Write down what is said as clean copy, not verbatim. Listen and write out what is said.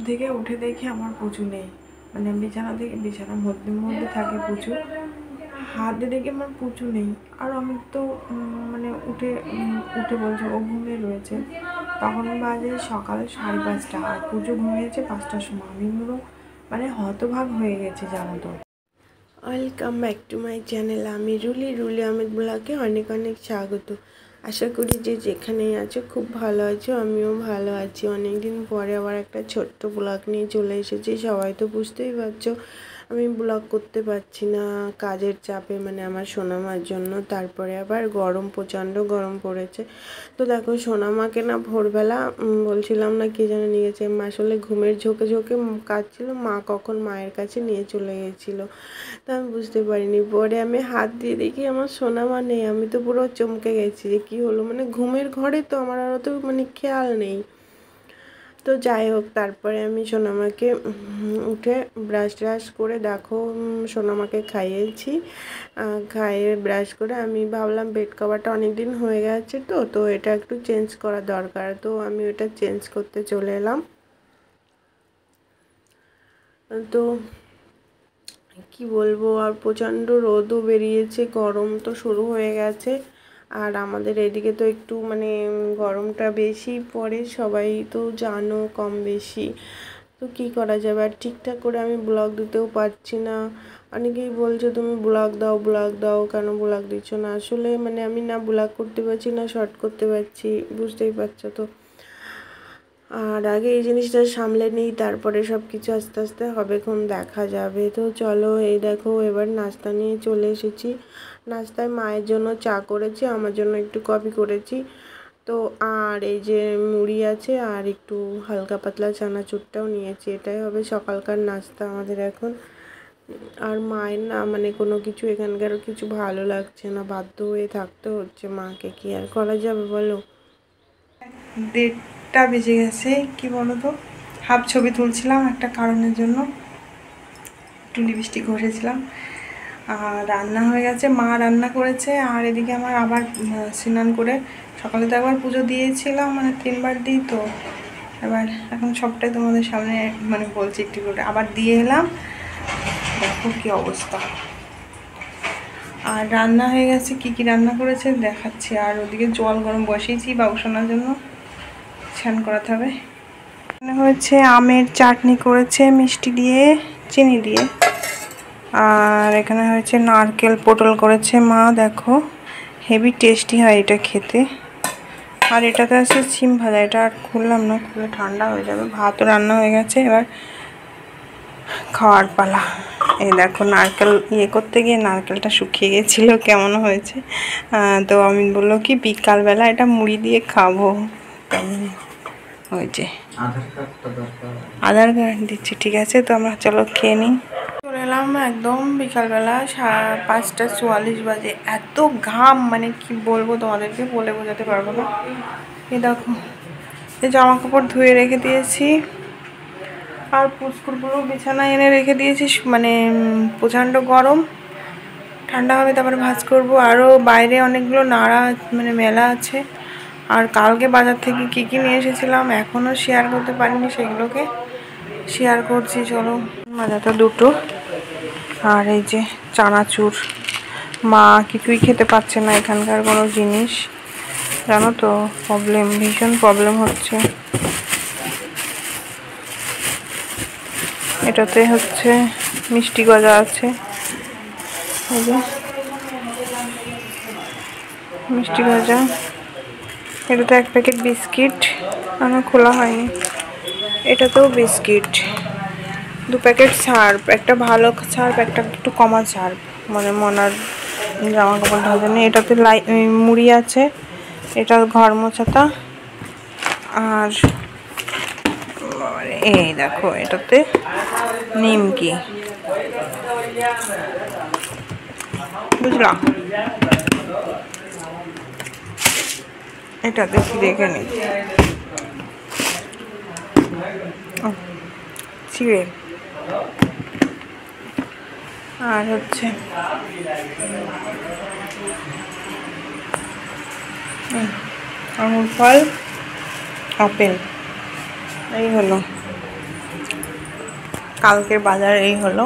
থেকে উঠে দেখি আমার পুচু নেই, মানে বিছানা থেকে বিছানার মধ্যে থাকে পুচু, হাতে দেখি আমার পুচু নেই। আর আমি তো মানে উঠে বলছে ও ঘুমিয়ে রয়েছে। তখন বাজে সকাল 5:30, আর পুজো ঘুমিয়েছে 5টার সময়। আমি পুরো মানে হতভাগ হয়ে গেছে জানো তো। Welcome back to my channel. আমি রুলি আহমেদ ব্লগে অনেক অনেক স্বাগত। আশা করি যে যেখানেই আছো খুব ভালো আছো, আমিও ভালো আছি। অনেকদিন পরে আবার একটা ছোট্ট ব্লগ নিয়ে চলে এসেছি। সবাই তো বুঝতেই পারছো আমি ব্লগ করতে পারছি না কাজের চাপে, মানে আমার সোনামার জন্য। তারপরে আবার গরম, প্রচণ্ড গরম পড়েছে। তো দেখো সোনামাকে না ভোরবেলা বলছিলাম না কি যেন নিয়ে গেছে, আসলে ঘুমের ঝোঁকে কাজ ছিল, মা কখন মায়ের কাছে নিয়ে চলে গেছিলো। তা আমি বুঝতে পারিনি। পরে আমি হাত দিয়ে দেখি আমার সোনামা নেই। আমি তো পুরো চমকে গেছি যে কী হলো, মানে ঘুমের ঘরে তো আমার আরও তো মানে খেয়াল নেই। তো যাই হোক, তারপরে আমি সোনামাকে উঠে ব্রাশ করে দেখো সোনামাকে খাইয়েছি। খাইয়ে ব্রাশ করে আমি ভাবলাম বেড কভারটা অনেক দিন হয়ে গেছে, তো এটা একটু চেঞ্জ করা দরকার। তো আমি ওটা চেঞ্জ করতে চলে এলাম। তো কি বলবো, আর প্রচণ্ড রোদও বেরিয়েছে, গরম তো শুরু হয়ে গেছে। আর আমাদের এদিকে তো একটু মানে গরমটা বেশি পড়ে, সবাই তো জানো কম বেশি। তো কী করা যাবে, আর ঠিকঠাক করে আমি ব্লগ দিতেও পারছি না। অনেকেই বলছে তুমি ব্লগ দাও, কেন ব্লগ দিচ্ছ না। আসলে মানে আমি না ব্লগ করতে পারছি না শর্ট করতে পারছি, বুঝতেই পারছো তো। আর আগে এই জিনিসটা সামলে নিই, তারপরে সব কিছু আস্তে আস্তে হবে, কোন দেখা যাবে। তো চলো, এই দেখো এবার নাস্তা নিয়ে চলে এসেছি। নাস্তায় মায়ের জন্য চা করেছি, আমার জন্য একটু কফি করেছি। তো আর এই যে মুড়ি আছে, আর একটু হালকা পাতলা চানাচুরটাও নিয়েছি। এটাই হবে সকালকার নাস্তা আমাদের এখন। আর মায়ের না মানে কোনো কিছু এখানকার কিছু ভালো লাগছে না, বাধ্য হয়ে থাকতে হচ্ছে মাকে, কি আর করা যাবে বলো। 1:30 বেজে গেছে। কি বলো তো, হাফ ছবি তুলছিলাম একটা কারণের জন্য, একটু লিপস্টিক ঘষেছিলাম। আর রান্না হয়ে গেছে, মা রান্না করেছে। আর এদিকে আমার আবার স্নান করে, সকালে তো একবার পুজো দিয়েছিলাম, মানে 3বার দিই তো। এবার এখন সবটাই তোমাদের সামনে মানে বলছি একটু করে, আবার দিয়ে এলাম। দেখো কি অবস্থা। আর রান্না হয়ে গেছে, কি রান্না করেছে দেখাচ্ছি। আর ওদিকে জল গরম বসিয়েছি বাবুসোনার জন্য, স্নান করাতে হবে। এখানে হয়েছে আমের চাটনি করেছে মিষ্টি দিয়ে, চিনি দিয়ে। আর এখানে হয়েছে নারকেল পটল করেছে মা, দেখো হেভি টেস্টি হয় এটা খেতে। আর এটাতে আছে সিম ভাজা, এটা আর খুললাম না, খুলে ঠান্ডা হয়ে যাবে। ভাতও রান্না হয়ে গেছে, এবার খাওয়ার পালা। এই দেখো নারকেল করতে গিয়ে নারকেলটা শুকিয়ে গেছিলো, কেমন হয়েছে। তো আমি বললো কি বিকালবেলা এটা মুড়ি দিয়ে খাবো, হয়েছে। আধার কার্ড দিচ্ছি, ঠিক আছে। তো আমরা চলো খেয়ে নিই। চলে এলাম একদম বিকালবেলা, 5:44 বাজে। এত ঘাম, মানে কি বলবো তোমাদেরকে, বলে বোঝাতে পারবো না। এই দেখো এই জামা কাপড় ধুয়ে রেখে দিয়েছি, আর পুষ্কুরগুলো বিছানায় এনে রেখে দিয়েছি। মানে প্রচণ্ড গরম, ঠান্ডা হবে তারপরে ভাঁজ করবো। আরও বাইরে অনেকগুলো নাড়া মানে মেলা আছে। আর কালকে বাজার থেকে কী নিয়ে এসেছিলাম এখনও শেয়ার করতে পারিনি, সেগুলোকে শেয়ার করছি চলো। বাজারটা দুটো। আর এই যে চানাচুর, মা কিছুই খেতে পাচ্ছে না এখানকার কোনো জিনিস, জানো তো প্রবলেম, ভীষণ প্রবলেম হচ্ছে। এটাতে হচ্ছে মিষ্টি গজা আছে, এই যে মিষ্টি গজা। এটাতে 1 প্যাকেট বিস্কিট, আমার খোলা হয়নি। এটাতেও বিস্কিট। 2 প্যাকেট সার্ফ, একটা ভালো সার্ফ, একটা একটু কমা সার্ফ, মানে মনার জামা কাপড় ধোয়ার জন্য। এটাতে মুড়ি আছে, এটা ঘর মোছাতা। আর এই দেখো এটাতে নিমকি, বুঝলাম। এটাতে কি দেখে নি, চিড়ে। আর হচ্ছে আঙুর ফল, আপেল, এই হলো। কালকের বাজার এই হলো।